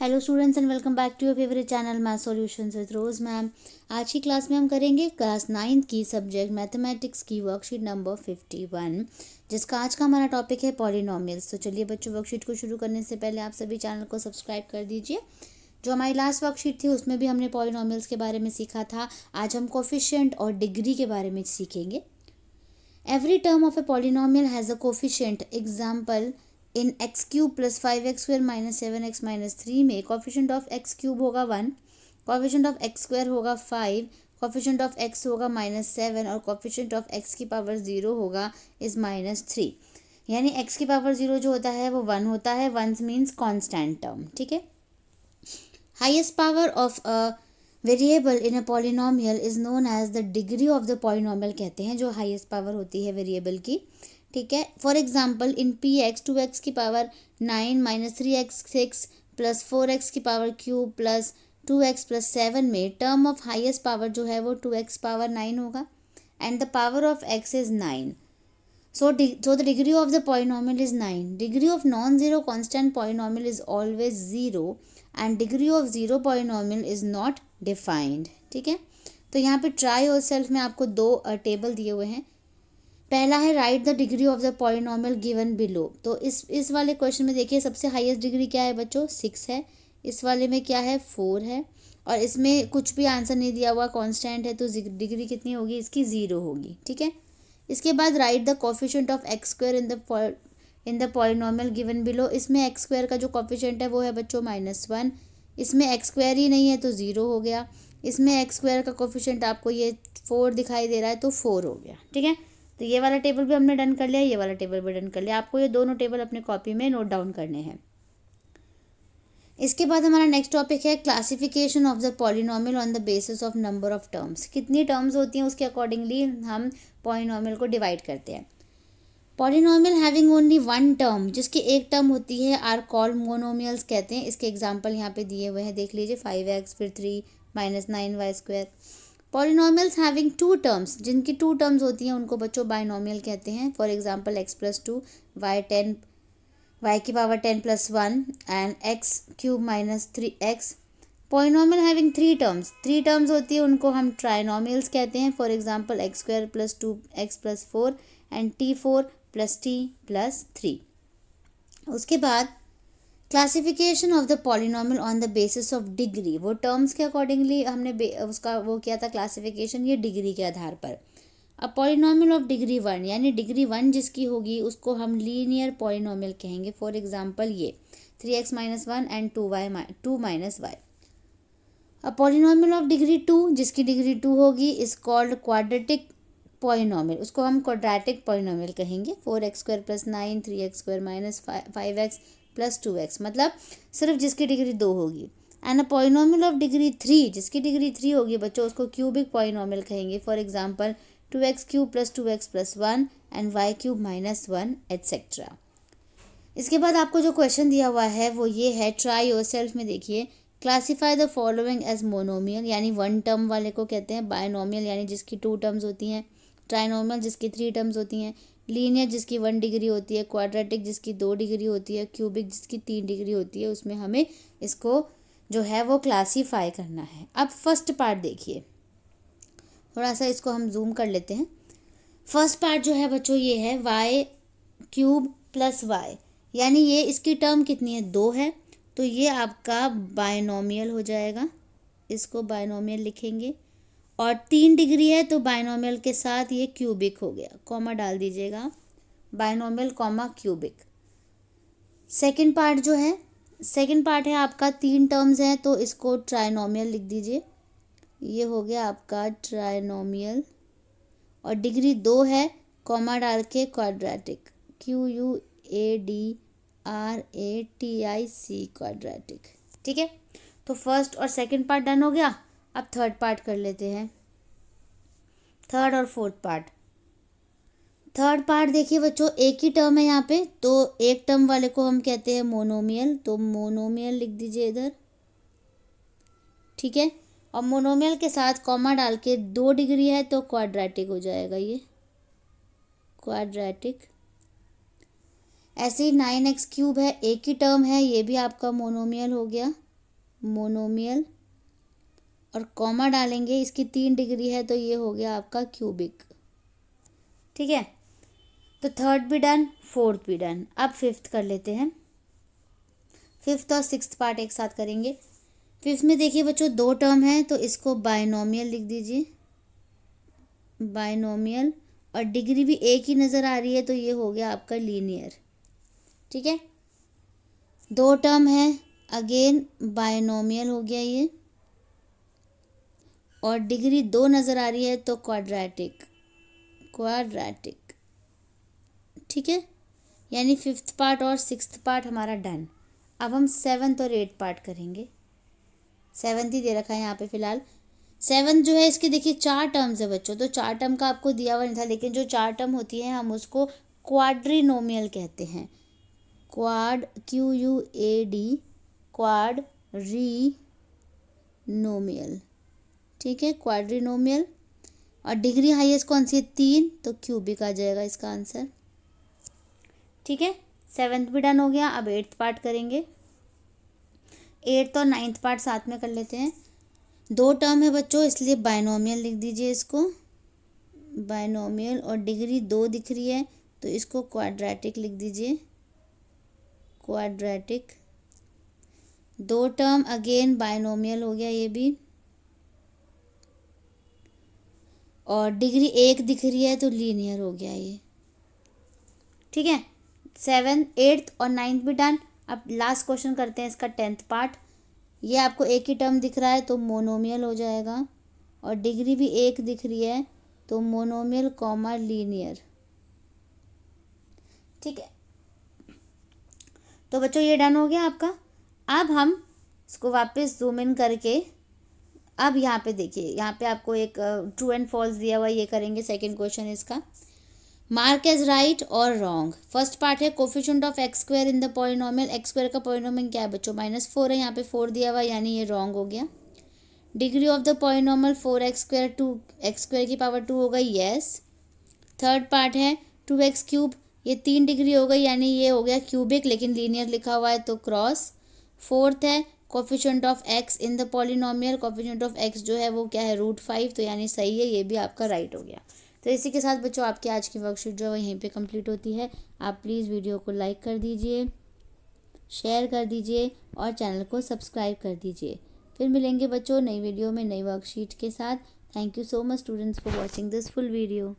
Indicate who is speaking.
Speaker 1: Hello students and welcome back to your favourite channel math solutions with Rose ma'am. आज की class में हम करेंगे क्लास 9 की सब्जेक्ट मैथमेटिक्स की वर्कशीट नंबर 51, जिसका आज का हमारा टॉपिक है पॉलिनोमियल्स। तो चलिए बच्चों, वर्कशीट को शुरू करने से पहले आप सभी चैनल को सब्सक्राइब कर दीजिए। जो हमारी लास्ट वर्कशीट थी उसमें भी हमने पॉलिनोमियल्स के बारे में सीखा था। आज हम कोफिशिएंट और डिग्री के बारे में सीखेंगे। Every term of a polynomial has a coefficient. Example, in x cube plus 5x² minus 7x minus 3 में कोफिशिएंट ऑफ एक्स क्यूब होगा 1, कोफिशिएंट ऑफ एक्स स्क्वायर होगा 5, कोफिशिएंट ऑफ एक्स होगा -7 और कोफिशिएंट ऑफ एक्स की power 0 होगा is -3। यानी x की power 0 जो होता है वो 1 होता है। 1 मीन्स कॉन्स्टेंट टर्म। ठीक है। Highest power of a variable in a polynomial is known as the degree of the polynomial कहते हैं, जो हाईएस्ट पावर होती है वेरिएबल की। ठीक है। For example, in P x 2x की power 9 minus 3x 6 plus 4x की power cube plus 2x plus 7 में टर्म ऑफ हाईएस्ट पावर जो है वो 2x पावर 9 होगा and the power of x is 9. So the degree of the polynomial is 9. Degree of non-zero constant polynomial is always 0 and degree of zero polynomial is not defined. ठीक है। तो यहाँ पे try और self में आपको दो टेबल दिए हुए हैं। पहला है right the degree of the polynomial given below. तो इस वाले क्वेश्चन में देखिए सबसे हाईएस्ट डिग्री क्या है बच्चों, 6 है। इस वाले में क्या है, 4 है। और इसमें कुछ भी आंसर नहीं दिया हुआ, कांस्टेंट है, तो डिग्री कितनी होगी इसकी, 0 होगी। ठीक है। इसके बाद right the coefficient of x square in the polynomial given below. इसमें एक्स स्क्वायर का जो कोफिशिएंट है वो है बच्चों -1। इसमें एक्स स्क्वायर ही नहीं है तो 0 हो गया। इसमें एक्स स्क्वायर का कोफिशिएंट आपको ये 4 दिखाई दे रहा है तो 4 हो गया। ठीक है। तो ये वाला टेबल भी हमने डन कर लिया, ये वाला टेबल भी डन कर लिया। आपको ये दोनों टेबल अपने कॉपी में नोट डाउन करने हैं। इसके बाद हमारा नेक्स्ट टॉपिक है classification of the polynomial on the basis of number of terms. कितनी टर्म्स होती हैं उसके अकॉर्डिंगली हम पॉलिनोमियल को डिवाइड करते हैं। Polynomial having only one term, जिसकी एक टर्म होती है, आर कॉल्ड मोनोमियल्स कहते हैं। इसके एग्जांपल यहाँ पे दिए हुए हैं, देख लीजिए, 5x फिर 3 minus 9y²। Polynomials having two terms, जिनकी टू टर्म्स होती हैं उनको बच्चों बाइनोमियल कहते हैं। फॉर एग्जांपल x+2 y की power 10 plus 1 and x cube minus 3x। Polynomial having three terms होती है, उनको हम ट्राइनोमियल्स कहते हैं। For example x² plus 2x plus 4 and t4 plus t plus 3। उसके बाद classification of the polynomial on the basis of degree. वो terms के अकॉर्डिंगली हमने उसका वो किया था क्लासिफिकेशन, ये डिग्री के आधार पर। अब पॉलिनोमियल ऑफ डिग्री 1, यानी डिग्री 1 जिसकी होगी उसको हम लीनियर पॉलिनोमियल कहेंगे। फॉर एग्जांपल ये 3x minus 1 and 2 minus Y. अब पॉलिनोमियल ऑफ डिग्री 2, जिसकी डिग्री 2 होगी, इज कॉल्ड क्वाड्रेटिक पॉलिनोमियल, उसको हम क्वाड्रेटिक पॉलिनोमियल कहेंगे। 4x² plus 9 3x² minus 5x plus 2x, मतलब सिर्फ जिसकी डिग्री 2 होगी। And a polynomial of degree 3, जिसकी डिग्री 3 होगी बच्चों, उसको क्यूबिक पॉलिनोमियल कहेंगे। For example 2x cube plus 2x plus 1 and y cube minus 1 etcetera. इसके बाद आपको जो क्वेश्चन दिया हुआ है वो ये है, ट्राई योरसेल्फ में देखिए, classify the following as monomial, यानी 1 टर्म वाले को कहते हैं। बायनोमियल यानी जिसकी 2 टर्म्स होती हैं। ट्राइनोमियल जिसकी 3 टर्म्स होती हैं। लीनियर जिसकी 1 डिग्री होती है। क्वाड्रेटिक जिसकी 2 डिग्री होती है। क्यूबिक जिसकी 3 डिग्री होती है। उसमें हमें इसको जो है वो क्लासीफाई करना है। अब फर्स्ट पार्ट देखिए, थोड़ा सा इसको हम जूम कर लेते हैं। फर्स्ट पार्ट जो है बच्चों ये है y क्यूब प्लस y, यानी ये इसकी टर्म कितनी है, 2 है, तो ये आपका बायनोमियल हो जाएगा। इसको बायनोमियल लिखेंगे। और 3 डिग्री है तो बायनोमियल के साथ ये क्यूबिक हो गया, कॉमा डाल दीजिएगा, binomial comma cubic. Second part जो है, सेकंड पार्ट है आपका 3 टर्म्स हैं तो इसको ट्राइनोमियल लिख दीजिए। ये हो गया आपका ट्राइनोमियल। और डिग्री 2 है, कॉमा डाल के क्वाड्रेटिक, QUADRATIC क्वाड्रेटिक। ठीक है। तो फर्स्ट और सेकंड पार्ट डन हो गया। अब थर्ड पार्ट कर लेते हैं, थर्ड और फोर्थ पार्ट। थर्ड पार्ट देखिए बच्चों, एक ही टर्म है यहाँ पे, तो एक टर्म वाले को हम कहते हैं मोनोमियल, तो मोनोमियल लिख दीजिए इधर। ठीक है। और मोनोमियल के साथ कॉमा डाल के 2 डिग्री है तो क्वाड्रेटिक हो जाएगा, ये क्वाड्रेटिक। ऐसे ही 9x क्यूब है, एक ही टर्म है, ये भी आपका मोनोमियल हो गया, मोनोमियल, और कॉमा डालेंगे, इसकी 3 डिग्री है तो ये हो गया आपका क्यूबिक। ठीक है, तो थर्ड भी डन, फोर्थ भी डन। अब फिफ्थ कर लेते हैं। फिफ्थ और सिक्स्थ पार्ट एक साथ करेंगे। फिफ्थ में देखिए बच्चों 2 टर्म है तो इसको बाइनोमियल लिख दीजिए, बाइनोमियल, और डिग्री भी एक ही नज़र आ रही है तो ये हो गया आपका लीनियर। ठीक है, 2 टर्म है, अगेन बाइनोमियल हो गया ये, और डिग्री 2 नज़र आ रही है तो क्वाड्रेटिक, क्वाड्रेटिक। ठीक है, यानी फिफ्थ पार्ट और सिक्स्थ पार्ट हमारा डन। अब हम सेवन्थ और एट्थ पार्ट करेंगे। सेवन्थ ही दे रखा है यहाँ पे फिलहाल। सेवन्थ जो है इसके देखिए 4 टर्म्स है बच्चों, तो 4 टर्म का आपको दिया हुआ नहीं था, लेकिन जो 4 टर्म होती है हम उसको क्वाड्रिनोमियल कहते हैं। Quad, QUAD, क्वाड्रिनोमियल। ठीक है, क्वाड्रिनोमियल, और डिग्री हाईएस्ट कौन सी है? 3, तो क्यूबिक आ जाएगा इसका आंसर। ठीक है, सेवन्थ भी डन हो गया। अब एट्थ पार्ट करेंगे। एट्थ और नाइन्थ पार्ट साथ में कर लेते हैं। 2 टर्म है बच्चों, इसलिए बाइनोमियल लिख दीजिए इसको, बाइनोमियल, और डिग्री 2 दिख रही है तो इसको क्वाड्रेटिक लिख दीजिए, क्वाड्रेटिक। 2 टर्म अगेन बाइनोमियल हो गया ये भी, और डिग्री 1 दिख रही है तो लीनियर हो गया ये। ठीक है, 7th, 8th और 9th भी डन। अब लास्ट क्वेश्चन करते हैं इसका 10th पार्ट। ये आपको एक ही टर्म दिख रहा है तो मोनोमियल हो जाएगा, और डिग्री भी 1 दिख रही है तो मोनोमियल कॉमा लीनियर। ठीक है, तो बच्चों ये डन हो गया आपका। अब हम इसको वापस जूम इन करके, अब यहाँ पे देखिए, यहाँ पे आपको एक ट्रू एंड फॉल्स दिया हुआ, ये करेंगे। सेकंड क्वेश्चन इसका, मार्क एज राइट और रॉन्ग। फर्स्ट पार्ट है coefficient of x square in the polynomial. X square का पॉलिनोमियल क्या है बच्चों? -4 है, यहाँ पे 4 दिया हुआ, यानी ये रॉन्ग हो गया। Degree of the polynomial 4x square 2x square की पावर 2 हो गई, यस। थर्ड पार्ट है 2x क्यूब, ये 3 डिग्री हो गई, यानी ये हो गया क्यूबिक, लेकिन लीनियर लिखा हुआ है तो क्रॉस। फोर्थ है coefficient of x in the polynomial. Coefficient of x जो है वो क्या है? √5, तो यानी सही है, ये भी आपका राइट हो गया। तो इसी के साथ बच्चों आपकी आज की वर्कशीट जो है यहीं पे कंप्लीट होती है। आप प्लीज़ वीडियो को लाइक कर दीजिए, शेयर कर दीजिए और चैनल को सब्सक्राइब कर दीजिए। फिर मिलेंगे बच्चों नई वीडियो में नई वर्कशीट के साथ। Thank you so much students for watching this full video.